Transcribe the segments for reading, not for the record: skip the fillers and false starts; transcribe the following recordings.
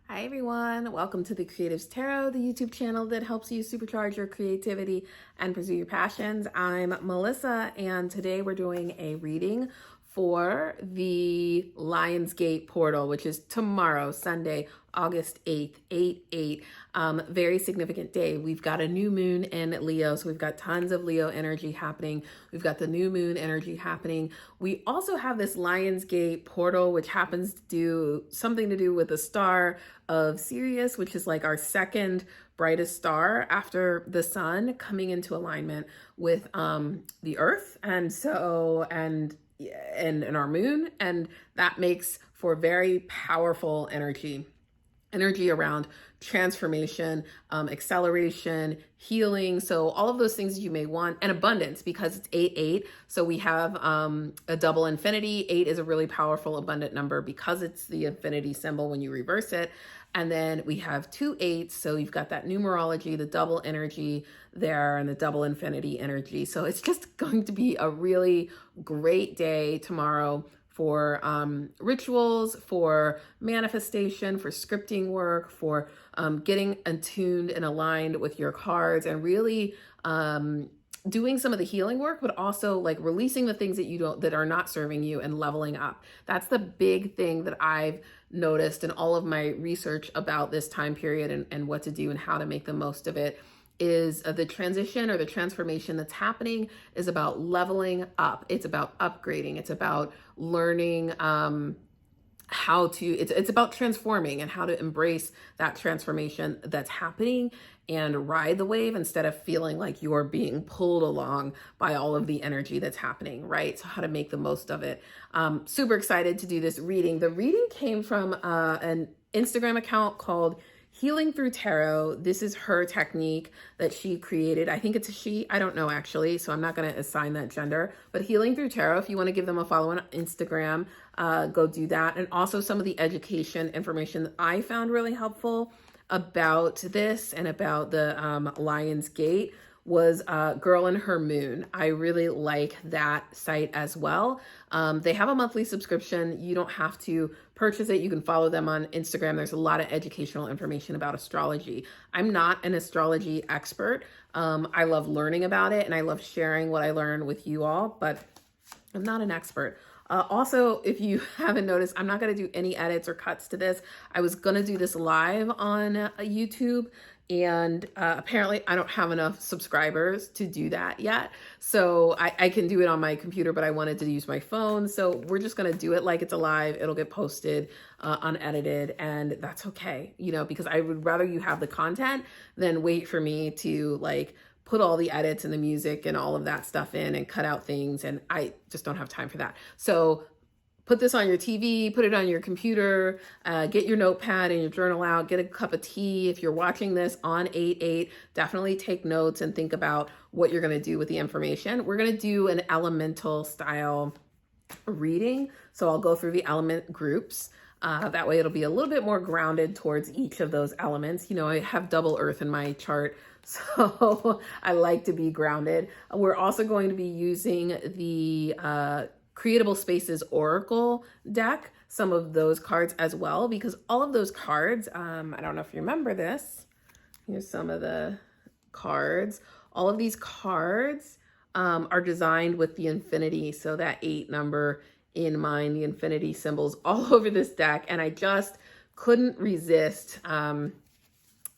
Hi everyone, welcome to the Creatives Tarot, the YouTube channel that helps you supercharge your creativity and pursue your passions. I'm Melissa, and today we're doing a reading for the Lionsgate portal, which is tomorrow, Sunday, August 8th, 8/8. Very significant day. We've got a new moon in Leo, so we've got tons of Leo energy happening. We've got the new moon energy happening. We also have this Lionsgate portal, which happens to do something to do with the star of Sirius, which is like our second brightest star after the sun, coming into alignment with the earth and our moon, and that makes for very powerful energy around transformation, acceleration, healing. So all of those things you may want, and abundance, because it's 8/8. So we have a double infinity. 8 is a really powerful abundant number because it's the infinity symbol when you reverse it. And then we have 2 8s. So you've got that numerology, the double energy there, and the double infinity energy. So it's just going to be a really great day tomorrow for rituals, for manifestation, for scripting work, for getting attuned and aligned with your cards, and really doing some of the healing work, but also like releasing the things that are not serving you and leveling up. That's the big thing that I've noticed in all of my research about this time period and what to do and how to make the most of it, is the transition or the transformation that's happening is about leveling up. It's about upgrading. It's about learning it's about transforming and how to embrace that transformation that's happening and ride the wave instead of feeling like you're being pulled along by all of the energy that's happening, right? So how to make the most of it. Super excited to do this reading. The reading came from an Instagram account called Healing Through Tarot. This is her technique that she created. I think it's a she. I don't know actually, so I'm not going to assign that gender. But Healing Through Tarot, if you want to give them a follow on Instagram, go do that. And also some of the education information that I found really helpful about this and about the Lion's Gate was Girl and Her Moon. I really like that site as well. They have a monthly subscription. You don't have to purchase it. You can follow them on Instagram. There's a lot of educational information about astrology. I'm not an astrology expert. I love learning about it and I love sharing what I learn with you all, but I'm not an expert. Also, if you haven't noticed, I'm not going to do any edits or cuts to this. I was going to do this live on YouTube, and apparently I don't have enough subscribers to do that yet. So I can do it on my computer, but I wanted to use my phone. So we're just going to do it like it's alive. It'll get posted unedited, and that's okay, because I would rather you have the content than wait for me to put all the edits and the music and all of that stuff in and cut out things. And I just don't have time for that. So put this on your TV, put it on your computer, get your notepad and your journal out, get a cup of tea. If you're watching this on 8/8, definitely take notes and think about what you're going to do with the information. We're going to do an elemental style reading. So I'll go through the element groups. That way it'll be a little bit more grounded towards each of those elements. I have double earth in my chart, so I like to be grounded. We're also going to be using the Creatable Spaces Oracle deck, some of those cards as well, because all of those cards, I don't know if you remember this. Here's some of the cards. All of these cards are designed with the infinity, so that 8 number in mind, the infinity symbols all over this deck, and I just couldn't resist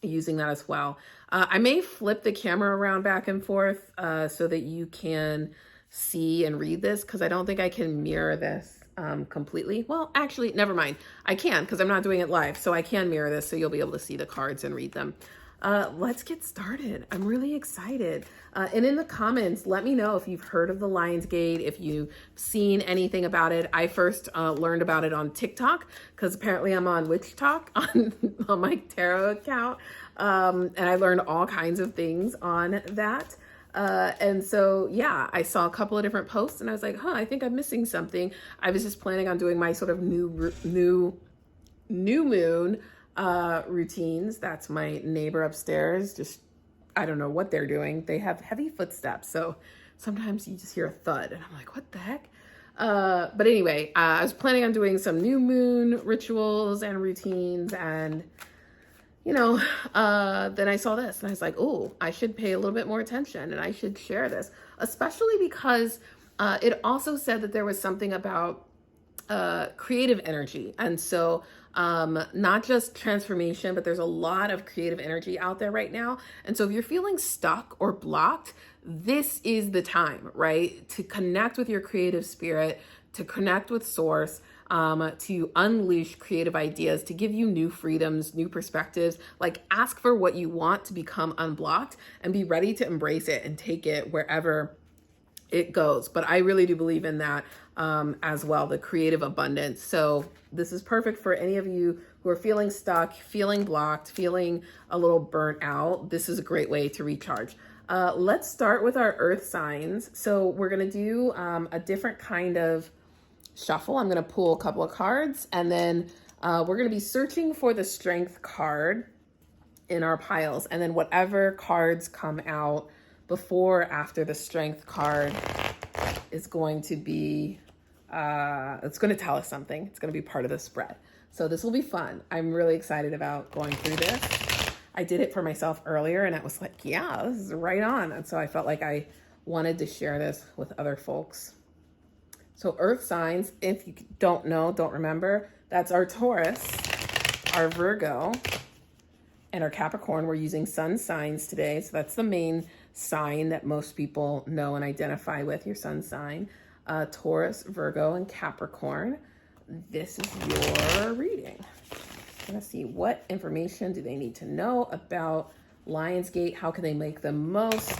using that as well. I may flip the camera around back and forth so that you can see and read this, because I don't think I can mirror this completely. Well, actually, never mind. I can, because I'm not doing it live, so I can mirror this, so you'll be able to see the cards and read them. Let's get started. I'm really excited. And in the comments, let me know if you've heard of the Lionsgate, if you've seen anything about it. I first learned about it on TikTok, because apparently I'm on Witch Talk on my tarot account. And I learned all kinds of things on that. And so, yeah, I saw a couple of different posts and I was like, I think I'm missing something. I was just planning on doing my sort of new moon routines. That's my neighbor upstairs. Just, I don't know what they're doing. They have heavy footsteps. So sometimes you just hear a thud and I'm like, what the heck? But anyway, I was planning on doing some new moon rituals and routines, and then I saw this and I was like, oh, I should pay a little bit more attention and I should share this, especially because it also said that there was something about creative energy. And so not just transformation, but there's a lot of creative energy out there right now. And so if you're feeling stuck or blocked, this is the time, right? To connect with your creative spirit, to connect with source, to unleash creative ideas, to give you new freedoms, new perspectives. Like, ask for what you want to become unblocked and be ready to embrace it and take it wherever it goes. But I really do believe in that as well, the creative abundance. So this is perfect for any of you who are feeling stuck, feeling blocked, feeling a little burnt out. This is a great way to recharge. Let's start with our earth signs. So we're going to do a different kind of shuffle. I'm going to pull a couple of cards, and then we're going to be searching for the strength card in our piles. And then whatever cards come out before or after the strength card is going to be, it's going to tell us something. It's going to be part of the spread. So this will be fun. I'm really excited about going through this. I did it for myself earlier and I was like, yeah, this is right on. And so I felt like I wanted to share this with other folks. So earth signs, if you don't know, don't remember, that's our Taurus, our Virgo, and our Capricorn. We're using sun signs today. So that's the main sign that most people know and identify with, your sun sign. Taurus, Virgo, and Capricorn. This is your reading. I'm gonna see what information do they need to know about Lionsgate. How can they make the most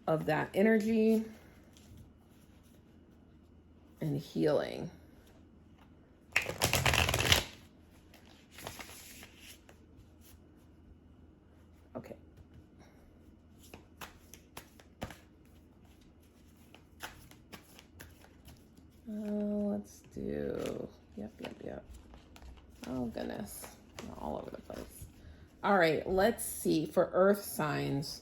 of that energy and healing? Okay. Let's do, yep. Oh goodness, all over the place. All right, let's see, for earth signs,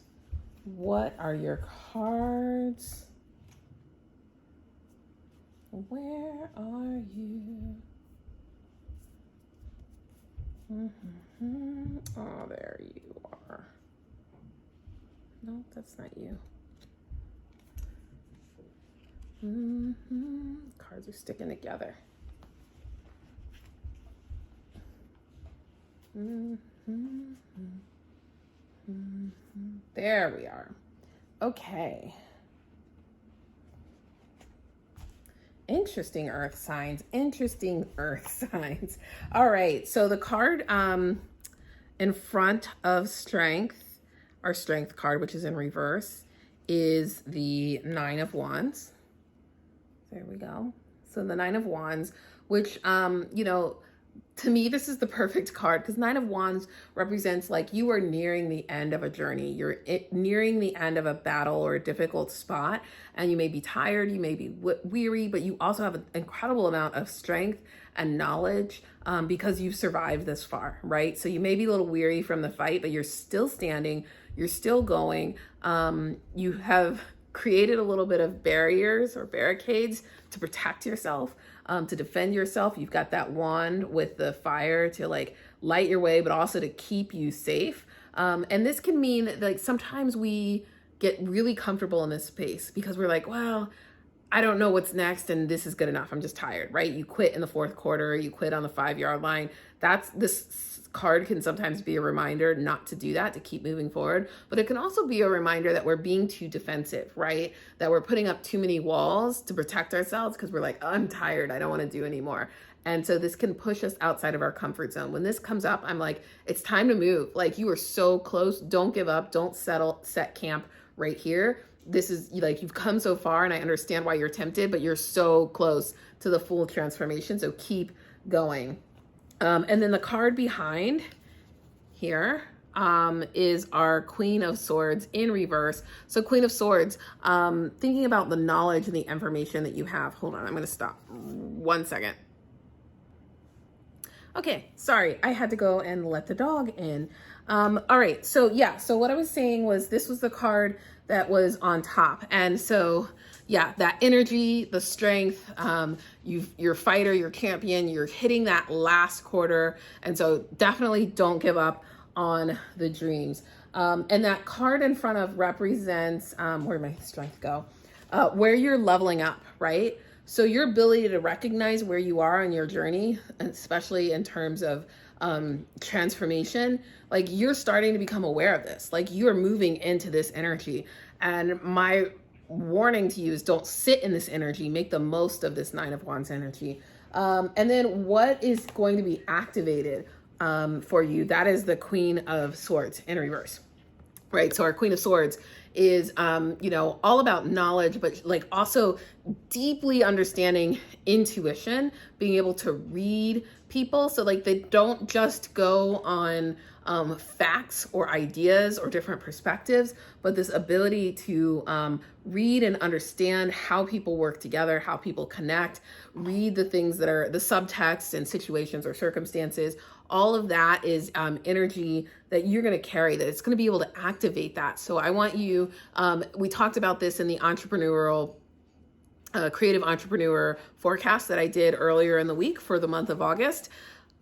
what are your cards? Where are you? Oh, there you are. No, that's not you. Cards are sticking together. There we are. Okay. Interesting earth signs. All right. So the card in front of strength, our strength card, which is in reverse, is the Nine of Wands. There we go. So the Nine of Wands, which, to me, this is the perfect card because Nine of Wands represents like you are nearing the end of a journey. You're nearing the end of a battle or a difficult spot, and you may be tired, you may be weary, but you also have an incredible amount of strength and knowledge because you've survived this far, right? So you may be a little weary from the fight, but you're still standing, you're still going. You have created a little bit of barriers or barricades to protect yourself. To defend yourself. You've got that wand with the fire to like light your way, but also to keep you safe. And this can mean that like sometimes we get really comfortable in this space because we're like, well, I don't know what's next and this is good enough. I'm just tired, right? You quit in the fourth quarter, you quit on the 5-yard line. This card can sometimes be a reminder not to do that, to keep moving forward. But it can also be a reminder that we're being too defensive, right? That we're putting up too many walls to protect ourselves because we're like, I'm tired, I don't want to do anymore. And so this can push us outside of our comfort zone. When this comes up, I'm like, it's time to move. Like, you are so close. Don't give up. Don't set camp right here. This is like, you've come so far and I understand why you're tempted, but you're so close to the full transformation. So keep going. And then the card behind here is our Queen of Swords in reverse. So Queen of Swords, thinking about the knowledge and the information that you have. Hold on, I'm going to stop 1 second. Okay, sorry, I had to go and let the dog in. All right, so yeah, so what I was saying was this was the card that was on top. And so, yeah, that energy, the strength, you're a fighter, you're a champion, you're hitting that last quarter. And so definitely don't give up on the dreams. And that card in front of represents, where did my strength go? Where you're leveling up, right? So your ability to recognize where you are on your journey, especially in terms of transformation, like you're starting to become aware of this, like you are moving into this energy. And my warning to you is don't sit in this energy, make the most of this Nine of Wands energy. And then what is going to be activated for you? That is the Queen of Swords in reverse. Right. So our Queen of Swords is, all about knowledge, but like also deeply understanding intuition, being able to read people. So like they don't just go on facts or ideas or different perspectives, but this ability to read and understand how people work together, how people connect, read the things that are the subtext and situations or circumstances. All of that is energy that you're going to carry, that it's going to be able to activate that. So I want you, we talked about this in the entrepreneurial, creative entrepreneur forecast that I did earlier in the week for the month of August.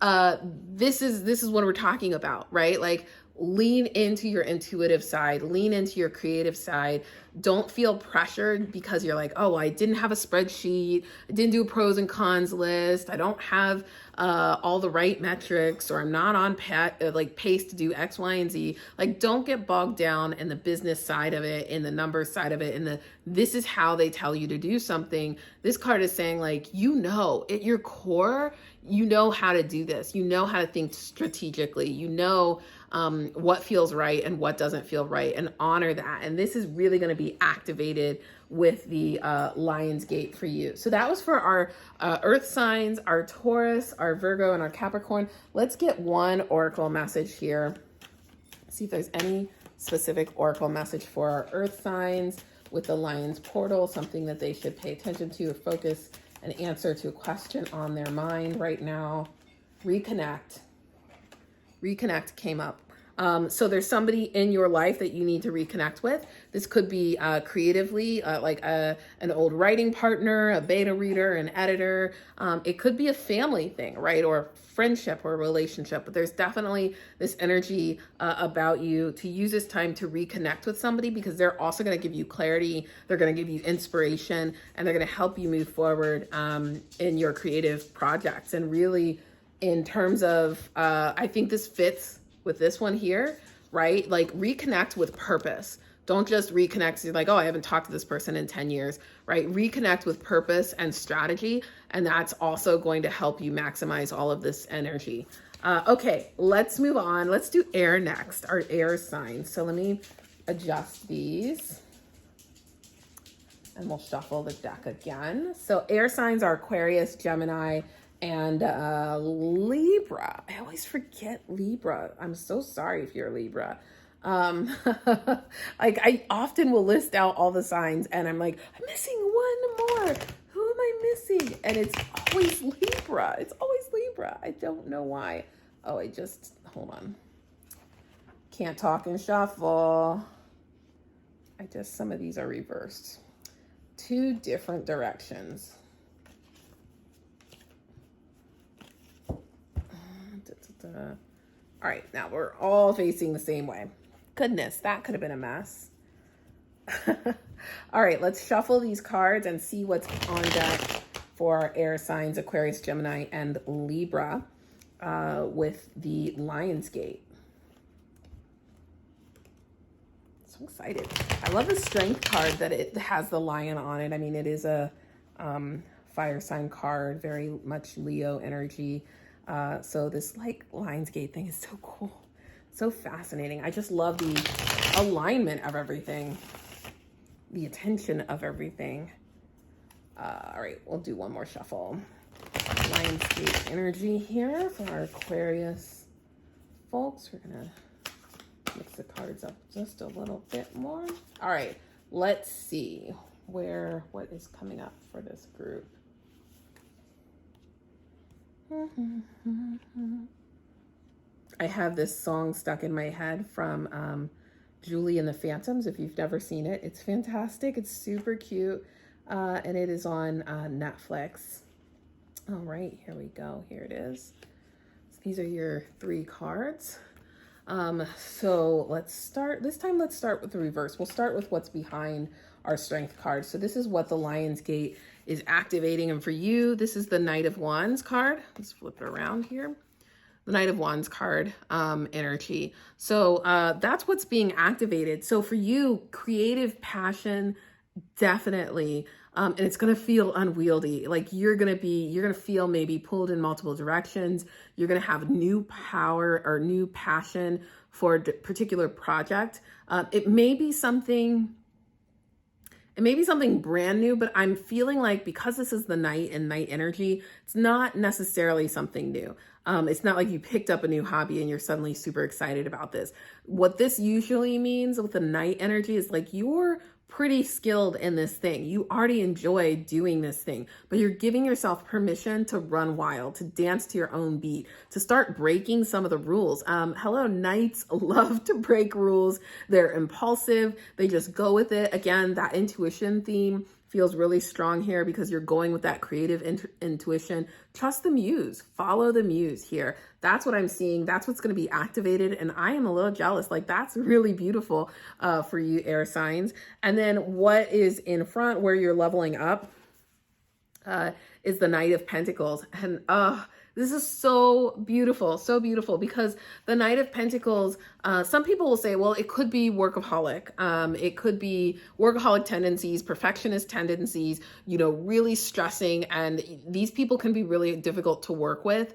This is what we're talking about, right? Like lean into your intuitive side, lean into your creative side. Don't feel pressured because you're like, oh, I didn't have a spreadsheet. I didn't do a pros and cons list. I don't have all the right metrics, or I'm not on pace to do X, Y, and Z. Like, don't get bogged down in the business side of it, in the numbers side of it, in this is how they tell you to do something. This card is saying, like, at your core, you know how to do this. You know how to think strategically. You know what feels right and what doesn't feel right, and honor that. And this is really going to be activated with the Lion's Gate for you. So that was for our earth signs, our Taurus, our Virgo, and our Capricorn. Let's get one oracle message here. See if there's any specific oracle message for our earth signs with the Lion's portal, something that they should pay attention to or focus an answer to a question on their mind right now. Reconnect came up. So there's somebody in your life that you need to reconnect with. This could be creatively, like an old writing partner, a beta reader, an editor. It could be a family thing, right? Or friendship or relationship. But there's definitely this energy about you to use this time to reconnect with somebody, because they're also going to give you clarity. They're going to give you inspiration, and they're going to help you move forward in your creative projects. And really, in terms of, I think this fits with this one here, right? Like reconnect with purpose. Don't just reconnect. So you're like, oh, I haven't talked to this person in 10 years, right? Reconnect with purpose and strategy. And that's also going to help you maximize all of this energy. Okay, let's move on. Let's do air next, our air signs. So let me adjust these and we'll shuffle the deck again. So air signs are Aquarius, Gemini, and Libra. I always forget Libra. I'm so sorry if you're a Libra. Like I often will list out all the signs and I'm like, I'm missing one more. Who am I missing? And it's always Libra. It's always Libra. I don't know why. Oh, hold on. Can't talk and shuffle. Some of these are reversed. Two different directions. All right, now we're all facing the same way. Goodness, that could have been a mess. All right, let's shuffle these cards and see what's on deck for our air signs, Aquarius, Gemini, and Libra with the Lion's Gate. So excited. I love the strength card that it has the lion on it. I mean, it is a fire sign card, very much Leo energy. So this like Lion's Gate thing is so cool. So fascinating. I just love the alignment of everything, the attention of everything. All right, we'll do one more shuffle. Lion's Gate energy here for our Aquarius folks. We're gonna mix the cards up just a little bit more. All right, let's see what is coming up for this group. I have this song stuck in my head from Julie and the Phantoms. If you've never seen it, it's fantastic. It's super cute. And it is on Netflix. All right, here we go. Here it is. So these are your 3 cards. So let's start. This time, let's start with the reverse. We'll start with what's behind our strength card. So this is what the Lion's Gate is activating. And for you, this is the Knight of Wands card. Let's flip it around here. The Knight of Wands card energy. So that's what's being activated. So for you, creative passion, definitely. And it's going to feel unwieldy. Like you're going to feel maybe pulled in multiple directions. You're going to have new power or new passion for a particular project. It may be something brand new, but I'm feeling like because this is the night and night energy, it's not necessarily something new. It's not like you picked up a new hobby and you're suddenly super excited about this. What this usually means with the night energy is like you're pretty skilled in this thing. You already enjoy doing this thing, but you're giving yourself permission to run wild, to dance to your own beat, to start breaking some of the rules. Hello, Knights love to break rules. They're impulsive. They just go with it. Again, that intuition theme feels really strong here because you're going with that creative intuition. Trust the muse, follow the muse here. That's what I'm seeing. That's what's going to be activated. And I am a little jealous. Like that's really beautiful for you air signs. And then what is in front where you're leveling up is the Knight of Pentacles. And this is so beautiful because the Knight of Pentacles, some people will say, well, it could be workaholic. It could be workaholic tendencies, perfectionist tendencies, really stressing. And these people can be really difficult to work with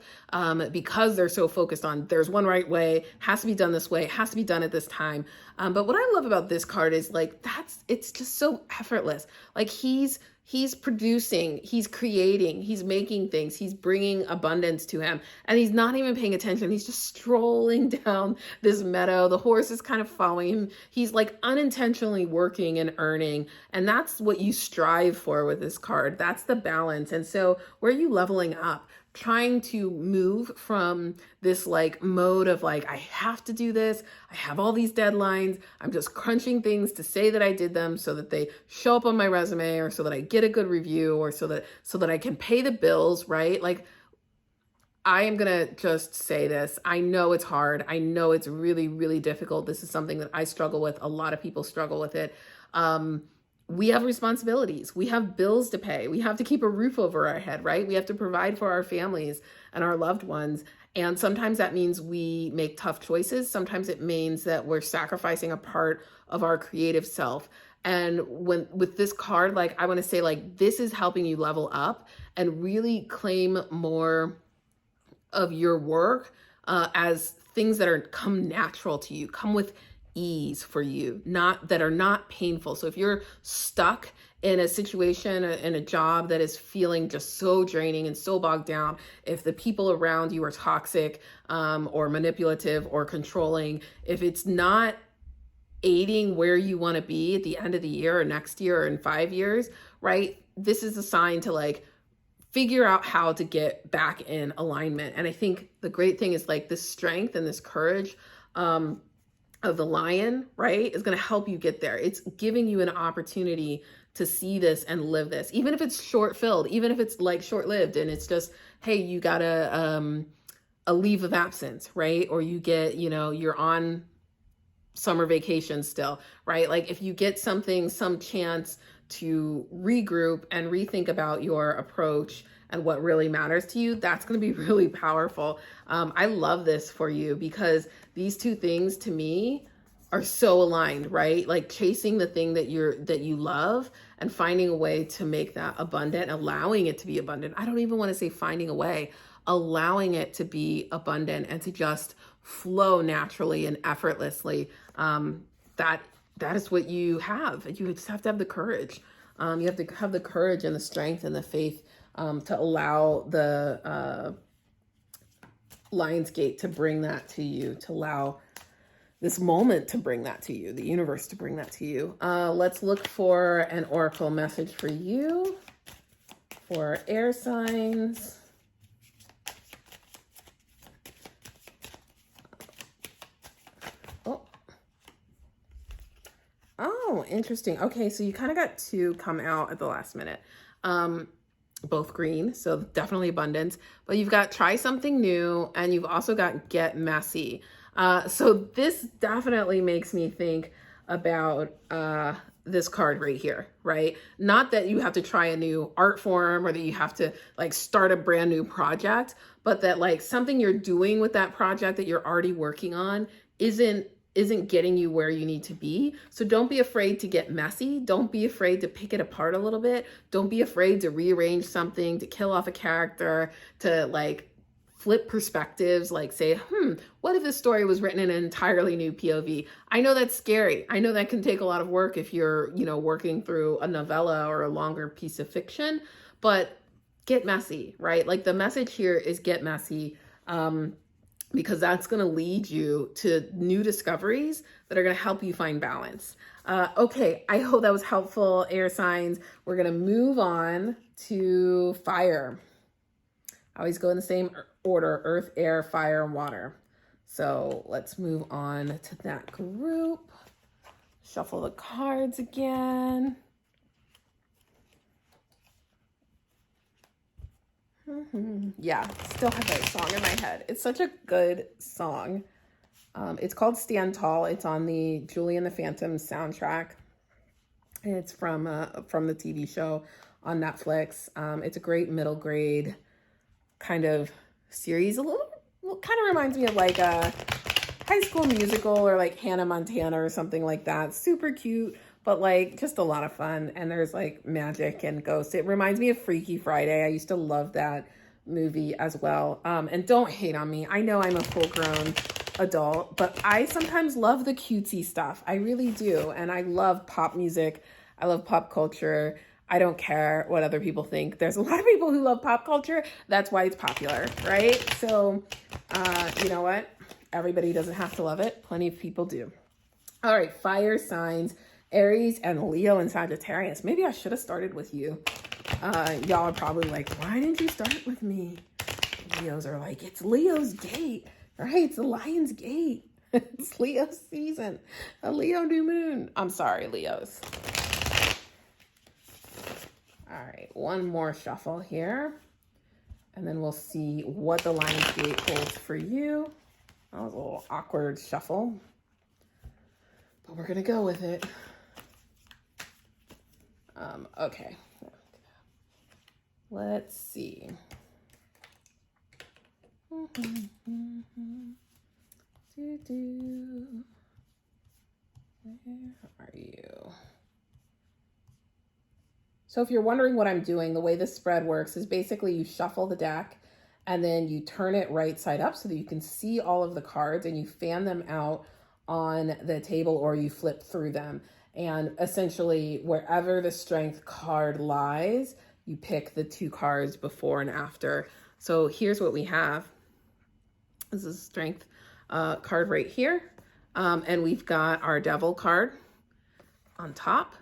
because they're so focused on there's one right way, has to be done this way, has to be done at this time. But what I love about this card is like, it's just so effortless. Like he's producing, he's creating, he's making things, he's bringing abundance to him, and he's not even paying attention. He's just strolling down this meadow. The horse is kind of following him. He's like unintentionally working and earning. And that's what you strive for with this card. That's the balance. And so where are you leveling up? Trying to move from this like mode of like, I have to do this. I have all these deadlines. I'm just crunching things to say that I did them so that they show up on my resume or so that I get a good review or so that I can pay the bills, right? Like I am going to just say this. I know it's hard. I know it's really, really difficult. This is something that I struggle with. A lot of people struggle with it. We have responsibilities. We have bills to pay. We have to keep a roof over our head, right? We have to provide for our families and our loved ones. And sometimes that means we make tough choices. Sometimes it means that we're sacrificing a part of our creative self. And with this card, like I want to say like, this is helping you level up and really claim more of your work as things that come natural to you, come with ease for you, that are not painful. So if you're stuck in a situation, in a job that is feeling just so draining and so bogged down, if the people around you are toxic or manipulative or controlling, if it's not aiding where you want to be at the end of the year or next year or in 5 years, right? This is a sign to like figure out how to get back in alignment. And I think the great thing is like this strength and this courage of the lion, right, is going to help you get there. It's giving you an opportunity to see this and live this, even if it's short-filled, even if it's like short-lived and it's just, hey, you got a leave of absence, right? Or you get, you're on summer vacation still, right? Like if you get some chance to regroup and rethink about your approach and what really matters to you, that's going to be really powerful. I love this for you because these two things to me are so aligned, right? Like chasing the thing that you love and finding a way to make that abundant, allowing it to be abundant. I don't even want to say finding a way, allowing it to be abundant and to just flow naturally and effortlessly. That is what you have. You just have to have the courage. You have to have the courage and the strength and the faith to allow the Lion's Gate to bring that to you, to allow this moment to bring that to you, the universe to bring that to you. Let's look for an oracle message for you, for air signs. Oh, interesting. Okay, so you kind of got two come out at the last minute. Both green, so definitely abundance. But you've got try something new, and you've also got get messy. So this definitely makes me think about this card right here, right? Not that you have to try a new art form or that you have to like start a brand new project, but that like something you're doing with that project that you're already working on isn't getting you where you need to be. So don't be afraid to get messy. Don't be afraid to pick it apart a little bit. Don't be afraid to rearrange something, to kill off a character, to like flip perspectives, like say, what if this story was written in an entirely new POV? I know that's scary. I know that can take a lot of work if you're, working through a novella or a longer piece of fiction, but get messy, right? Like the message here is get messy. Because that's going to lead you to new discoveries that are going to help you find balance. Okay, I hope that was helpful, air signs. We're going to move on to fire. I always go in the same order: earth, air, fire, and water. So let's move on to that group. Shuffle the cards again. Yeah, still have that song in my head. It's such a good song. It's called Stand Tall. It's on the Julie and the Phantom soundtrack. It's from the TV show on Netflix. It's a great middle grade kind of series. A little kind of reminds me of like a High School Musical or like Hannah Montana or something like that. Super cute, but like just a lot of fun. And there's like magic and ghosts. It reminds me of Freaky Friday. I used to love that movie as well. And don't hate on me. I know I'm a full grown adult, but I sometimes love the cutesy stuff. I really do. And I love pop music. I love pop culture. I don't care what other people think. There's a lot of people who love pop culture. That's why it's popular, right? So, you know what? Everybody doesn't have to love it. Plenty of people do. All right, fire signs, Aries and Leo and Sagittarius. Maybe I should have started with you. Y'all are probably like, why didn't you start with me? Leos are like, it's Leo's gate, right? It's the lion's gate. It's Leo's season. A Leo new moon. I'm sorry, Leos. All right, one more shuffle here. And then we'll see what the lion's gate holds for you. That was a little awkward shuffle, but we're gonna go with it. Okay, let's see. Where are you? So if you're wondering what I'm doing, the way this spread works is basically you shuffle the deck and then you turn it right side up so that you can see all of the cards, and you fan them out on the table or you flip through them. And essentially wherever the strength card lies, you pick the two cards before and after. So here's what we have. This is a strength card right here. And we've got our devil card on top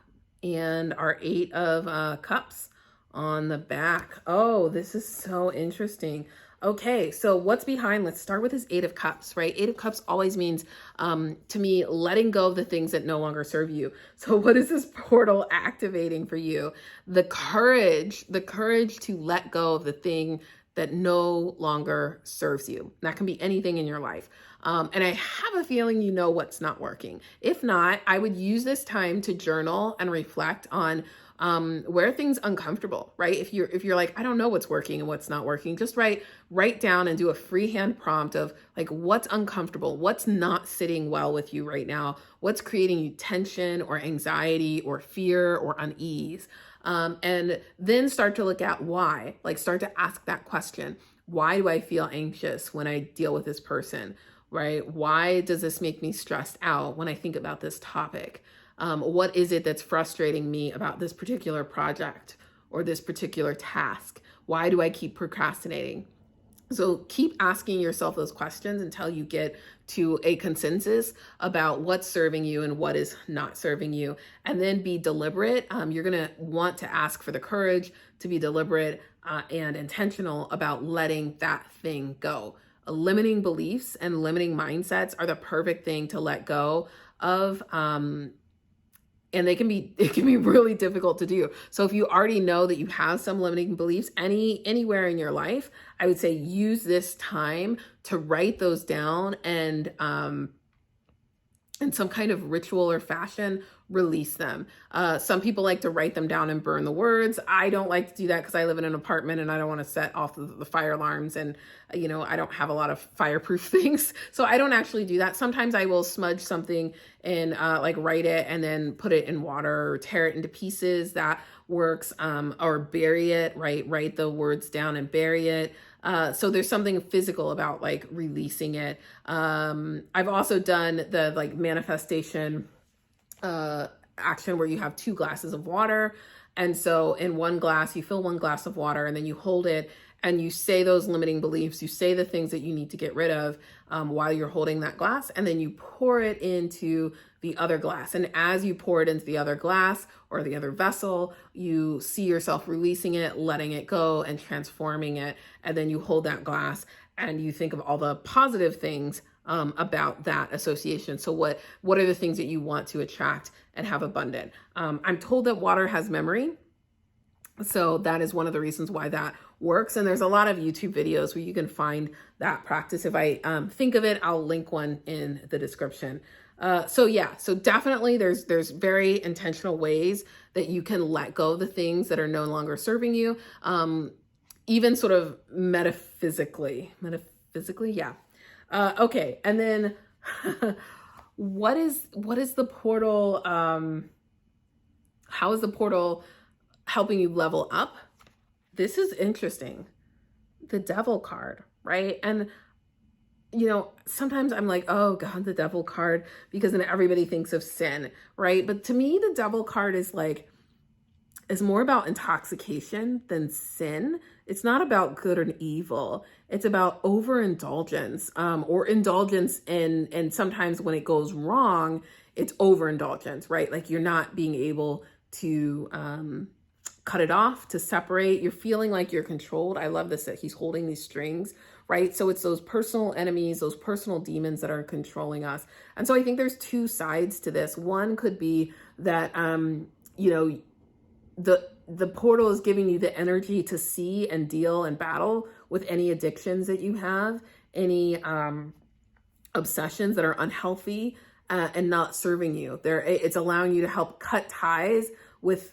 and our 8 of cups on the back. Oh, this is so interesting. Okay, so what's behind? Let's start with this 8 of cups, right? 8 of cups always means, to me, letting go of the things that no longer serve you. So what is this portal activating for you? The courage to let go of the thing that no longer serves you. That can be anything in your life. And I have a feeling you know what's not working. If not, I would use this time to journal and reflect on where things uncomfortable, right? If you're like, I don't know what's working and what's not working, just write down and do a freehand prompt of like, what's uncomfortable, what's not sitting well with you right now, what's creating you tension or anxiety or fear or unease. And then start to look at why, like start to ask that question. Why do I feel anxious when I deal with this person, right? Why does this make me stressed out when I think about this topic? What is it that's frustrating me about this particular project or this particular task? Why do I keep procrastinating? So keep asking yourself those questions until you get to a consensus about what's serving you and what is not serving you. And then be deliberate. You're going to want to ask for the courage to be deliberate and intentional about letting that thing go. Limiting beliefs and limiting mindsets are the perfect thing to let go of and it can be really difficult to do. So if you already know that you have some limiting beliefs anywhere in your life, I would say use this time to write those down and in some kind of ritual or fashion, release them. Some people like to write them down and burn the words. I don't like to do that because I live in an apartment and I don't want to set off the fire alarms, and I don't have a lot of fireproof things. So I don't actually do that. Sometimes I will smudge something and like write it and then put it in water or tear it into pieces. That works. Or bury it, right? Write the words down and bury it. So there's something physical about like releasing it. I've also done the like manifestation action where you have 2 glasses of water. And so in one glass, you fill 1 glass of water and then you hold it and you say those limiting beliefs. You say the things that you need to get rid of while you're holding that glass, and then you pour it into the other glass. And as you pour it into the other glass or the other vessel, you see yourself releasing it, letting it go, and transforming it. And then you hold that glass and you think of all the positive things about that association. So what are the things that you want to attract and have abundant? I'm told that water has memory. So that is one of the reasons why that works. And there's a lot of YouTube videos where you can find that practice. If I think of it, I'll link one in the description. So definitely there's very intentional ways that you can let go of the things that are no longer serving you. Even sort of metaphysically, yeah. Okay. And then what is the portal? How is the portal helping you level up? This is interesting. The Devil card, right? And sometimes I'm like, oh God, the Devil card, because then everybody thinks of sin, right? But to me, the Devil card is more about intoxication than sin. It's not about good or evil. It's about overindulgence, or indulgence and sometimes when it goes wrong, it's overindulgence, right? Like you're not being able to cut it off, to separate. You're feeling like you're controlled. I love this, that he's holding these strings, right? So it's those personal enemies, those personal demons that are controlling us. And so I think there's 2 sides to this. One could be that, the portal is giving you the energy to see and deal and battle with any addictions that you have, any obsessions that are unhealthy and not serving you. It's allowing you to help cut ties with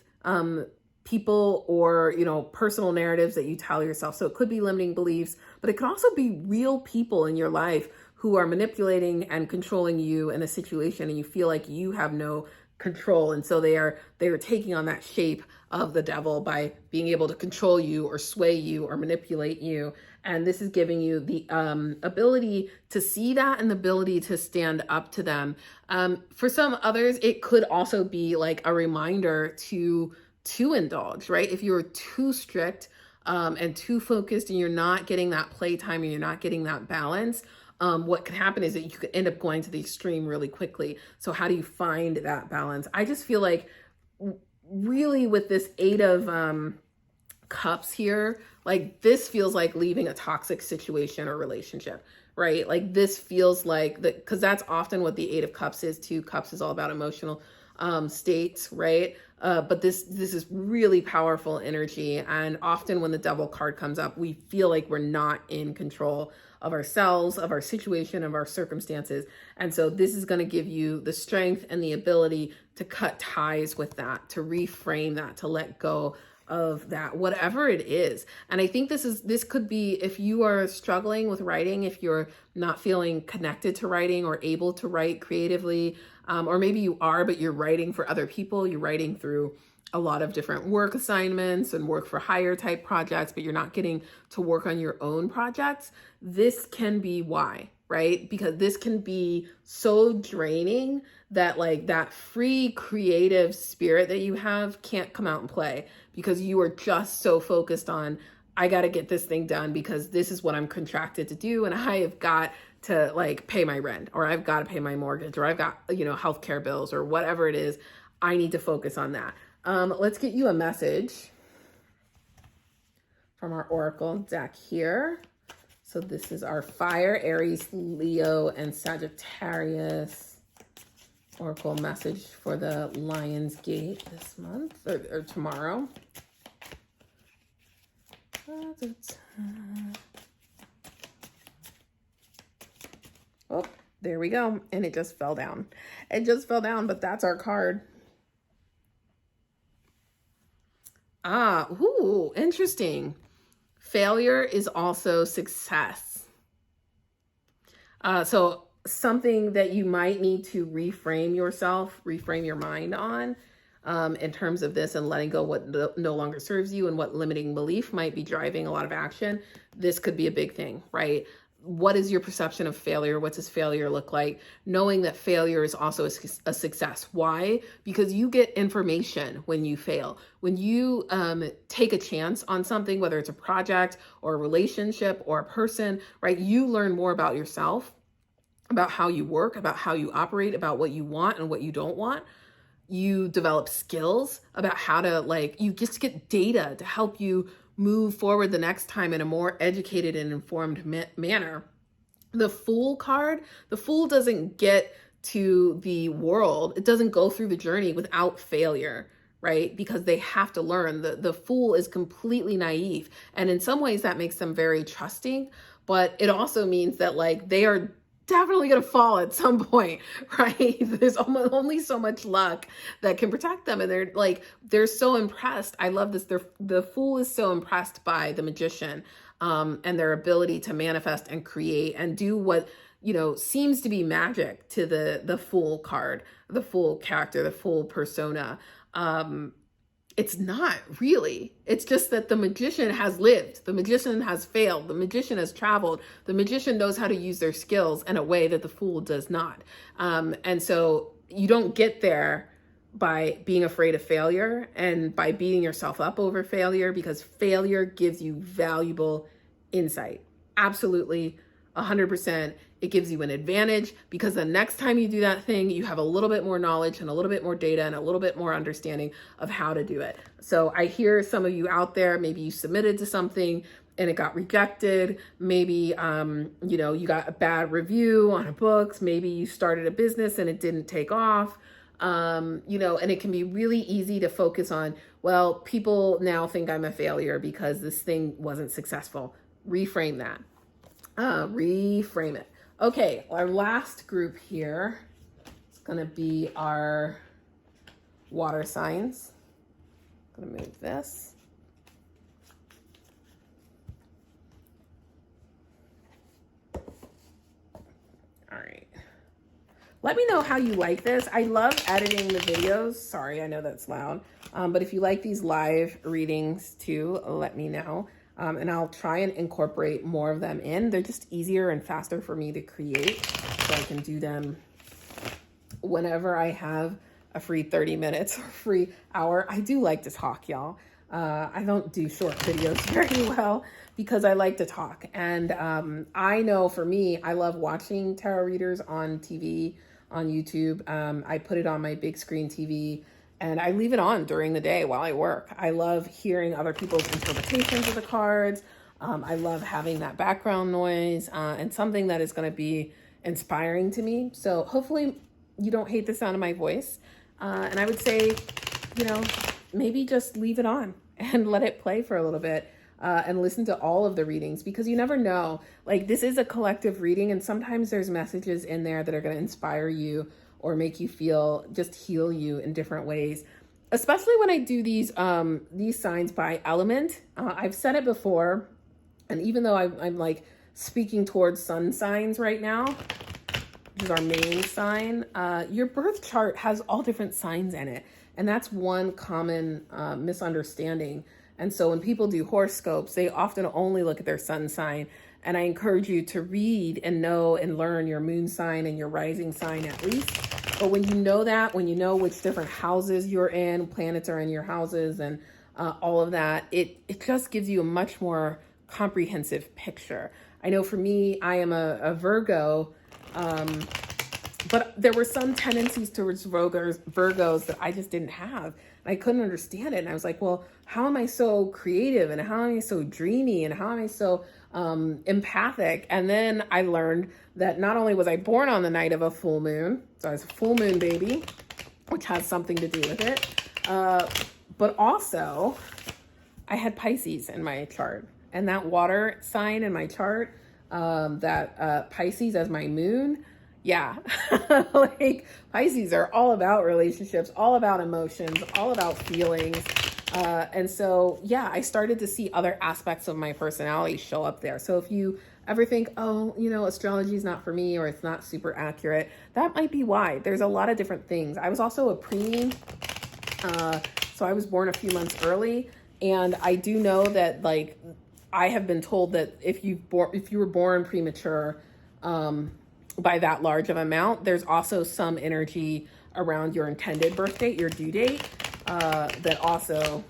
people or personal narratives that you tell yourself. So it could be limiting beliefs, but it could also be real people in your life who are manipulating and controlling you in a situation, and you feel like you have no control. And so they are taking on that shape of the devil by being able to control you or sway you or manipulate you. And this is giving you the ability to see that and the ability to stand up to them. For some others, it could also be like a reminder to indulge, right? If you're too strict and too focused and you're not getting that playtime and you're not getting that balance, what could happen is that you could end up going to the extreme really quickly. So how do you find that balance? I just feel like really with this 8 of cups here, like this feels like leaving a toxic situation or relationship, right? Like this feels like that, because that's often what the 8 of cups is too. Cups is all about emotional states, right? But this is really powerful energy. And often when the Devil card comes up, we feel like we're not in control of ourselves, of our situation, of our circumstances. And so this is going to give you the strength and the ability to cut ties with that, to reframe that, to let go of that, whatever it is. And I think this could be, if you are struggling with writing, if you're not feeling connected to writing or able to write creatively, or maybe you are, but you're writing for other people, you're writing through a lot of different work assignments and work for hire type projects, but you're not getting to work on your own projects. This can be why, right? Because this can be so draining that like that free creative spirit that you have can't come out and play, because you are just so focused on, I got to get this thing done because this is what I'm contracted to do. And I have got to like pay my rent, or I've got to pay my mortgage, or I've got, healthcare bills, or whatever it is. I need to focus on that. Let's get you a message from our Oracle deck here. So this is our fire, Aries, Leo, and Sagittarius Oracle message for the Lion's Gate this month or tomorrow. Oh, there we go. And it just fell down. It just fell down, but that's our card. Ooh, interesting. Failure is also success. So something that you might need to reframe yourself, reframe your mind on in terms of this, and letting go what no longer serves you and what limiting belief might be driving a lot of action. This could be a big thing, right? What is your perception of failure? What does failure look like? Knowing that failure is also a success. Why? Because you get information when you fail. When you take a chance on something, whether it's a project or a relationship or a person, right? You learn more about yourself, about how you work, about how you operate, about what you want and what you don't want. You develop skills about how to, you just get data to help you move forward the next time in a more educated and informed manner. The Fool card, the Fool doesn't get to the world. It doesn't go through the journey without failure, right? Because they have to learn. The Fool is completely naive. And in some ways that makes them very trusting, but it also means that they are definitely going to fall at some point, right? There's only so much luck that can protect them. And they're so impressed. I love this. The Fool is so impressed by the Magician and their ability to manifest and create and do what, seems to be magic to the Fool card, the Fool character, the Fool persona. It's not really. It's just that the Magician has lived. The Magician has failed. The Magician has traveled. The Magician knows how to use their skills in a way that the Fool does not. And so you don't get there by being afraid of failure and by beating yourself up over failure, because failure gives you valuable insight. Absolutely, 100%. It gives you an advantage because the next time you do that thing, you have a little bit more knowledge and a little bit more data and a little bit more understanding of how to do it. So I hear some of you out there, maybe you submitted to something and it got rejected. Maybe, you got a bad review on a book. Maybe you started a business and it didn't take off. And it can be really easy to focus on, well, people now think I'm a failure because this thing wasn't successful. Reframe that. Reframe it. Okay, our last group here is going to be our water signs. I'm going to move this. All right. Let me know how you like this. I love editing the videos. Sorry, I know that's loud. But if you like these live readings too, let me know. And I'll try and incorporate more of them in. They're just easier and faster for me to create, so I can do them whenever I have a free 30 minutes or free hour. I do like to talk, y'all. I don't do short videos very well because I like to talk. And I know for me, I love watching tarot readers on TV, on YouTube. I put it on my big screen TV and I leave it on during the day while I work. I love hearing other people's interpretations of the cards. I love having that background noise and something that is going to be inspiring to me. So hopefully you don't hate the sound of my voice. And I would say, maybe just leave it on and let it play for a little bit and listen to all of the readings, because you never know. This is a collective reading, and sometimes there's messages in there that are going to inspire you or make you feel, just heal you in different ways. Especially when I do these signs by element. I've said it before, and even though I'm speaking towards sun signs right now, which is our main sign, your birth chart has all different signs in it. And that's one common misunderstanding. And so when people do horoscopes, they often only look at their sun sign. And I encourage you to read and know and learn your moon sign and your rising sign at least. But when you know that, when you know which different houses you're in, planets are in your houses and all of that, it just gives you a much more comprehensive picture. I know for me, I am a Virgo, but there were some tendencies towards Virgos that I just didn't have. And I couldn't understand it. And I was like, well, how am I so creative? And how am I so dreamy? And how am I so empathic. And then I learned that not only was I born on the night of a full moon, so I was a full moon baby, which has something to do with it, but also I had Pisces in my chart. And that water sign in my chart, that Pisces as my moon, yeah, like Pisces are all about relationships, all about emotions, all about feelings. And so, yeah, I started to see other aspects of my personality show up there. So if you ever think, oh, astrology is not for me, or it's not super accurate, that might be why. There's a lot of different things. I was also a preemie, so I was born a few months early. And I do know that, like, I have been told that if you were born premature, by that large of amount, there's also some energy around your intended birth date, your due date, that also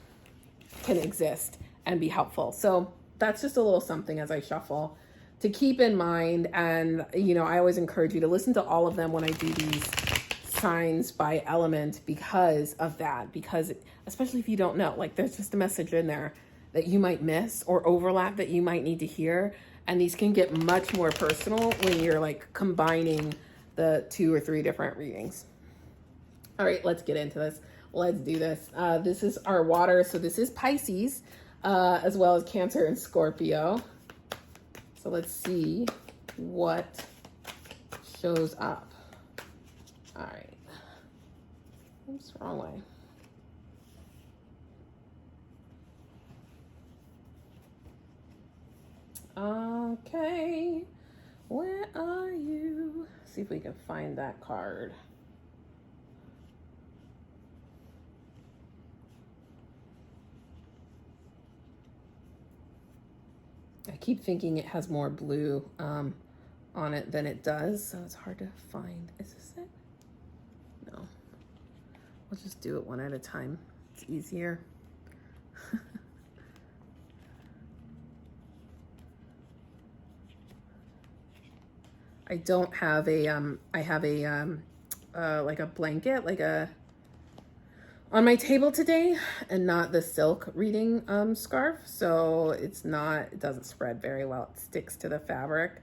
can exist and be helpful. So that's just a little something as I shuffle to keep in mind. And, I always encourage you to listen to all of them when I do these signs by element because of that. Because especially if you don't know, like, there's just a message in there that you might miss or overlap that you might need to hear. And these can get much more personal when you're like combining the 2 or 3 different readings. All right, let's get into this. Let's do this. This is our water. So this is Pisces, as well as Cancer and Scorpio. So let's see what shows up. All right. Oops, wrong way. Okay, where are you? See if we can find that card. I keep thinking it has more blue on it than it does, so it's hard to find. Is this it? No. We'll just do it one at a time. It's easier. I don't have a, I have a, like a blanket, on my table today, and not the silk reading scarf. So it doesn't spread very well. It sticks to the fabric.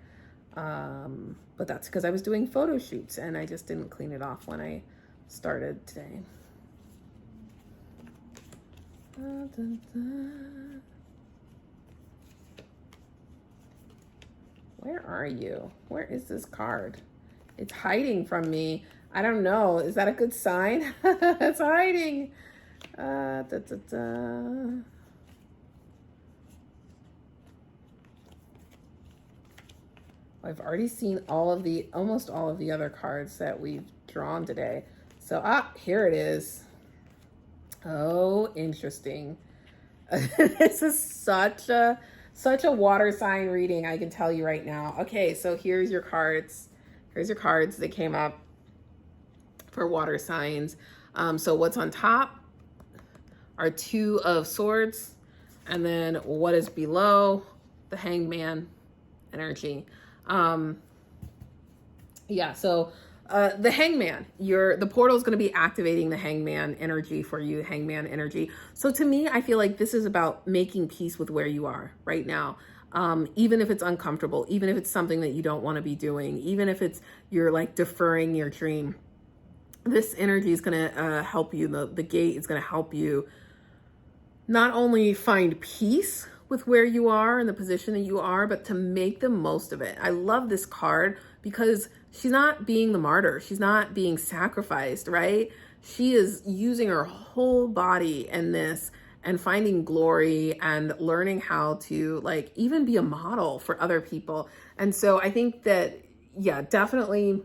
But that's because I was doing photo shoots and I just didn't clean it off when I started today. Where are you? Where is this card? It's hiding from me. I don't know. Is that a good sign? It's hiding. I've already seen almost all of the other cards that we've drawn today. So, here it is. Oh, interesting. This is such a water sign reading, I can tell you right now. Okay, so here's your cards. Here's your cards that came up for water signs. So what's on top are 2 of Swords, and then what is below, the Hangman energy. Yeah, so the Hangman, the portal is going to be activating the Hangman energy for you, Hangman energy. So to me, I feel like this is about making peace with where you are right now. Even if it's uncomfortable, even if it's something that you don't want to be doing, even if you're like deferring your dream, this energy is going to help you. The gate is going to help you not only find peace with where you are and the position that you are, but to make the most of it. I love this card because she's not being the martyr. She's not being sacrificed, right? She is using her whole body in this and finding glory and learning how to like even be a model for other people. And so I think that, yeah, definitely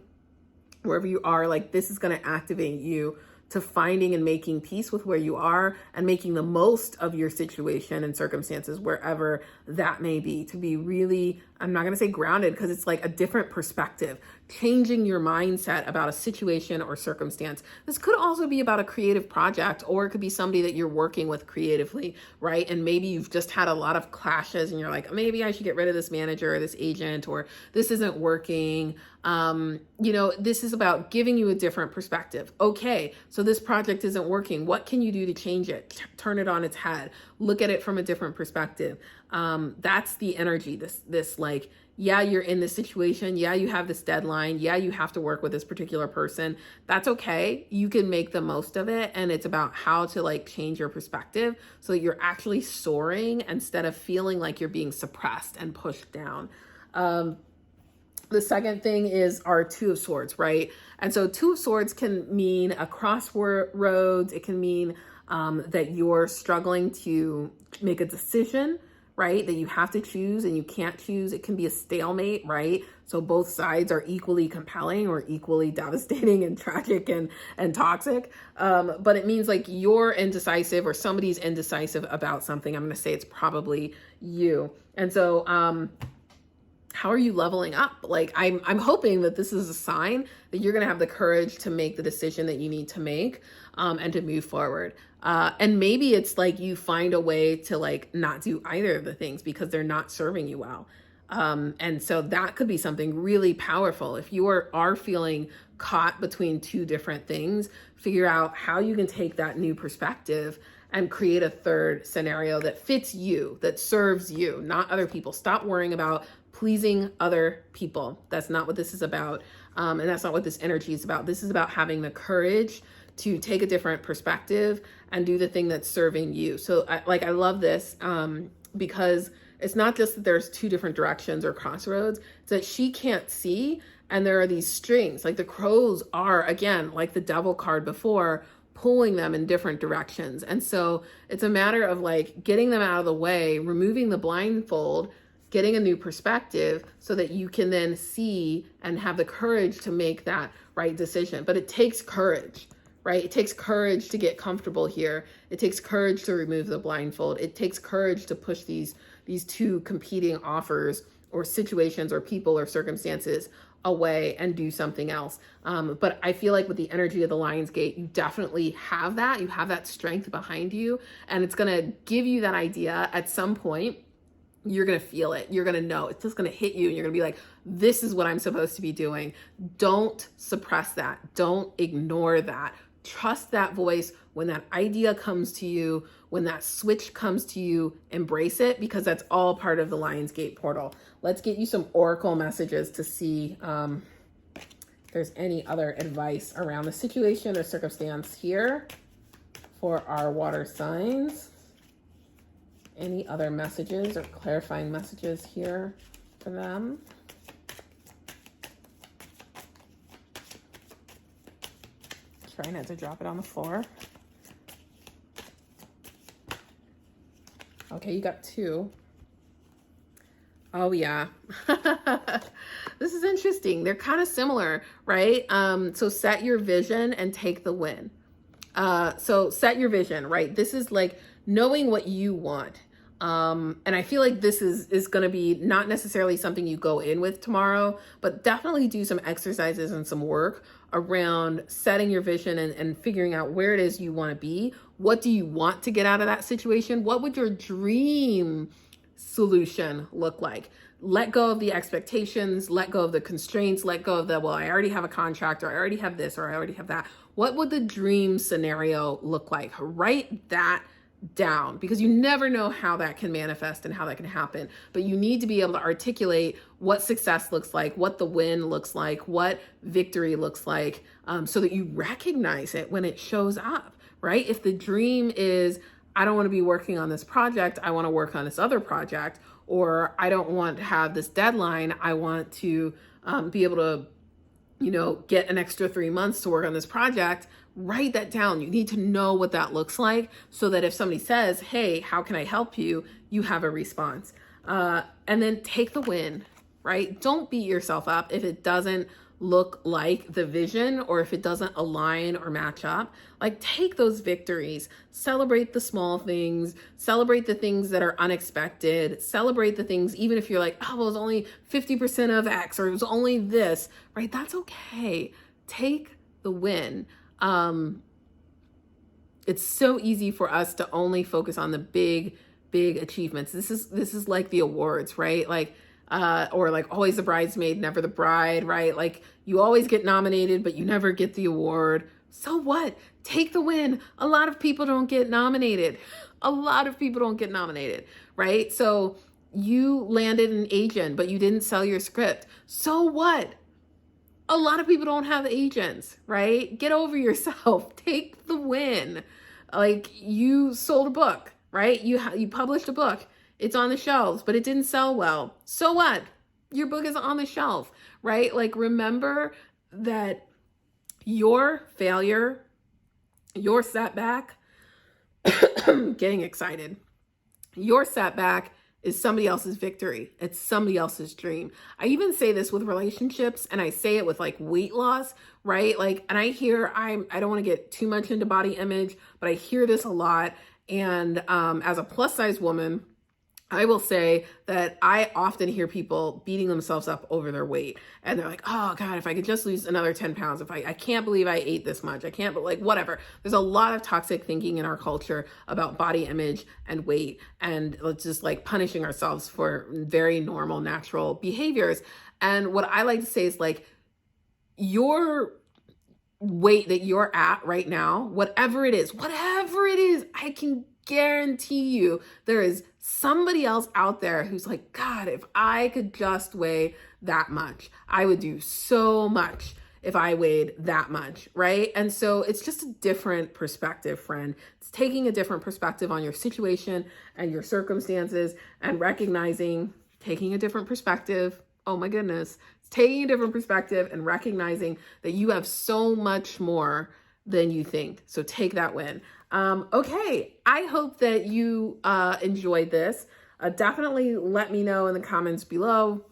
wherever you are, like this is going to activate you to finding and making peace with where you are and making the most of your situation and circumstances wherever that may be, to be really, I'm not going to say grounded because it's like a different perspective, changing your mindset about a situation or circumstance. This could also be about a creative project, or it could be somebody that you're working with creatively, right? And maybe you've just had a lot of clashes and you're like, maybe I should get rid of this manager or this agent, or this isn't working. This is about giving you a different perspective. Okay, So this project isn't working. What can you do to change it? Turn it on its head. Look at it from a different perspective. That's the energy. This like, yeah, you're in this situation. Yeah, you have this deadline. Yeah, you have to work with this particular person. That's okay. You can make the most of it. And it's about how to like change your perspective so that you're actually soaring instead of feeling like you're being suppressed and pushed down. The second thing is our Two of Swords, right? And so Two of Swords can mean a crossroads. It can mean that you're struggling to make a decision, right? That you have to choose and you can't choose. It can be a stalemate, right? So both sides are equally compelling or equally devastating and tragic and toxic. But it means like you're indecisive or somebody's indecisive about something. I'm going to say it's probably you. And so, how are you leveling up? Like I'm hoping that this is a sign that you're going to have the courage to make the decision that you need to make, and to move forward. And maybe it's like you find a way to like not do either of the things because they're not serving you well. And so that could be something really powerful. If you are feeling caught between two different things, figure out how you can take that new perspective and create a third scenario that fits you, that serves you, not other people. Stop worrying about pleasing other people. That's not what this is about. And that's not what this energy is about. This is about having the courage to take a different perspective and do the thing that's serving you. So I love this because it's not just that there's two different directions or crossroads, it's that she can't see. And there are these strings, like the crows are, again, like the devil card before, pulling them in different directions. And so it's a matter of like getting them out of the way, removing the blindfold, getting a new perspective so that you can then see and have the courage to make that right decision. But it takes courage, right? It takes courage to get comfortable here. It takes courage to remove the blindfold. It takes courage to push these two competing offers or situations or people or circumstances away and do something else. But I feel like with the energy of the Lion's Gate, you definitely have that. You have that strength behind you, and it's going to give you that idea at some point. You're going to feel it. You're going to know. It's just going to hit you. And you're going to be like, this is what I'm supposed to be doing. Don't suppress that. Don't ignore that. Trust that voice. When that idea comes to you, when that switch comes to you, embrace it, because that's all part of the Lion's Gate portal. Let's get you some oracle messages to see if there's any other advice around the situation or circumstance here for our water signs. Any other messages or clarifying messages here for them? Try not to drop it on the floor. Okay, you got 2. Oh yeah. This is interesting. They're kind of similar, right? So set your vision and take the win. So set your vision, right? This is like knowing what you want. And I feel like this is going to be not necessarily something you go in with tomorrow, but definitely do some exercises and some work around setting your vision and figuring out where it is you want to be. What do you want to get out of that situation? What would your dream solution look like? Let go of the expectations, let go of the constraints, let go of the, well, I already have a contract, or I already have this, or I already have that. What would the dream scenario look like? Write that down, because you never know how that can manifest and how that can happen. But you need to be able to articulate what success looks like, what the win looks like, what victory looks like, so that you recognize it when it shows up, right? If the dream is, I don't want to be working on this project, I want to work on this other project, or I don't want to have this deadline, I want to be able to, get an extra 3 months to work on this project. Write that down. You need to know what that looks like so that if somebody says, hey, how can I help you? You have a response. And then take the win, right? Don't beat yourself up if it doesn't look like the vision or if it doesn't align or match up. Like, take those victories, celebrate the small things, celebrate the things that are unexpected, celebrate the things, even if you're like, oh, well, it was only 50% of X, or it was only this, right? That's okay. Take the win. It's so easy for us to only focus on the big achievements. This is like the awards, right? Like, or like always the bridesmaid, never the bride, right? Like, you always get nominated, but you never get the award. So what? Take the win. A lot of people don't get nominated. A lot of people don't get nominated, right? So you landed an agent, but you didn't sell your script. So what? A lot of people don't have agents, right? Get over yourself. Take the win. Like, you sold a book, right? You published a book. It's on the shelves, but it didn't sell well. So what? Your book is on the shelf, right? Like, remember that your failure, your setback, getting excited, your setback is somebody else's victory. It's somebody else's dream. I even say this with relationships, and I say it with like weight loss, right? Like, and I don't want to get too much into body image, but I hear this a lot. And as a plus size woman, I will say that I often hear people beating themselves up over their weight, and they're like, oh God, if I could just lose another 10 pounds, I can't believe I ate this much. I can't, but like, whatever. There's a lot of toxic thinking in our culture about body image and weight, and let's just like punishing ourselves for very normal, natural behaviors. And what I like to say is like, your weight that you're at right now, whatever it is, I can guarantee you there is somebody else out there who's like, God, if I could just weigh that much, I would do so much if I weighed that much, right? And so it's just a different perspective, friend. It's taking a different perspective on your situation and your circumstances, and recognizing, taking a different perspective. Oh my goodness. It's taking a different perspective and recognizing that you have so much more than you think. So take that win. Okay, I hope that you enjoyed this. Definitely let me know in the comments below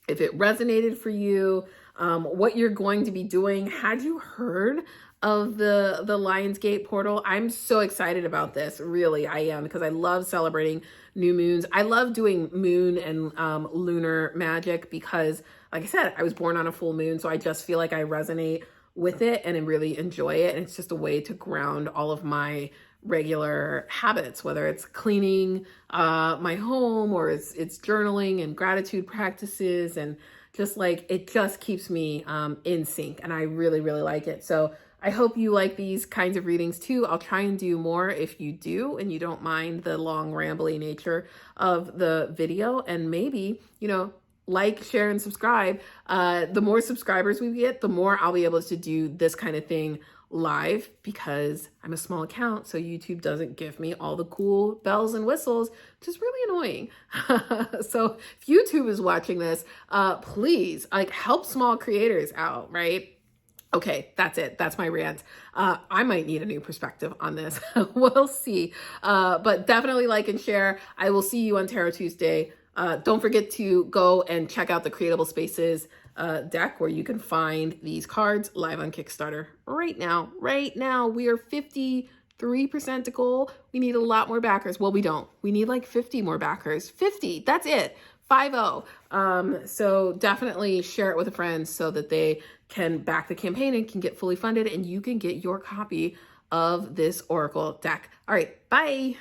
if it resonated for you, what you're going to be doing. Had you heard of the Lionsgate portal? I'm so excited about this. Really, I am, because I love celebrating new moons. I love doing moon and lunar magic because, like I said, I was born on a full moon, so I just feel like I resonate with it and I really enjoy it. And it's just a way to ground all of my regular habits, whether it's cleaning my home, or it's journaling and gratitude practices, and just like, it just keeps me in sync, and I really, really like it. So I hope you like these kinds of readings too. I'll try and do more if you do, and you don't mind the long rambly nature of the video. And maybe, like, share, and subscribe. The more subscribers we get, the more I'll be able to do this kind of thing live, because I'm a small account, so YouTube doesn't give me all the cool bells and whistles, which is really annoying. So if YouTube is watching this, please, like, help small creators out, right? Okay, that's it. That's my rant. I might need a new perspective on this. We'll see. But definitely like and share. I will see you on Tarot Tuesday. Don't forget to go and check out the Creatable Spaces deck, where you can find these cards live on Kickstarter right now. Right now, we are 53% to goal. We need a lot more backers. Well, we don't. We need like 50 more backers. 50, that's it. 50. So definitely share it with a friend so that they can back the campaign and can get fully funded, and you can get your copy of this Oracle deck. All right, bye.